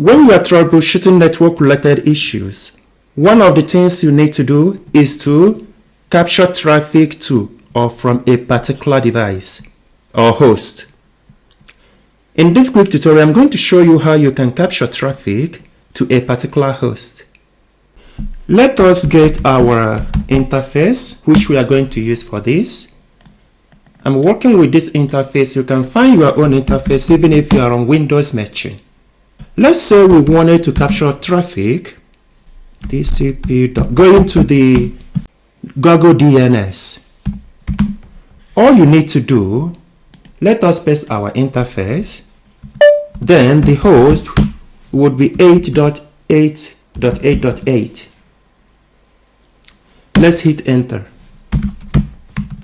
When you are troubleshooting network-related issues, one of the things you need to do is to capture traffic to or from a particular device or host. In this quick tutorial, I'm going to show you how you can capture traffic to a particular host. Let us get our interface, which we are going to use for this. I'm working with this interface. You can find your own interface even if you are on Windows machine. Let's say we wanted to capture traffic, TCPDump, going to the Google DNS. All you need to do, let us paste our interface. Then the host would be 8.8.8.8. Let's hit enter.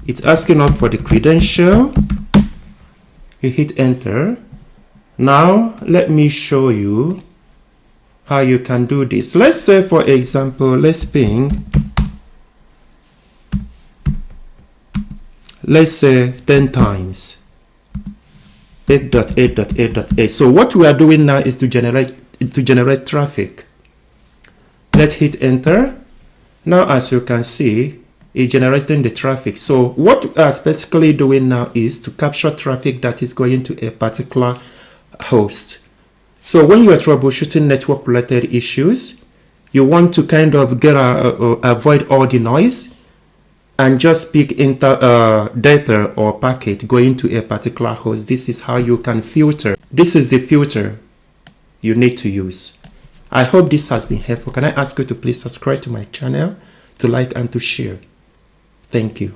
It's asking us for the credential. You hit enter. Now let me show you how you can do this. Let's say, for example, let's ping, let's say 10 times 8.8.8.8. So what we are doing now is to generate traffic. Let's hit enter. Now, as you can see, it's generating the traffic. So what we are specifically doing now is to capture traffic that is going to a particular host. So when you are troubleshooting network related issues, you want to kind of avoid all the noise and just pick data or packet going to a particular host. This is how you can filter. This is the filter you need to use. I hope this has been helpful. Can I ask you to please subscribe to my channel, to like and to share? Thank you.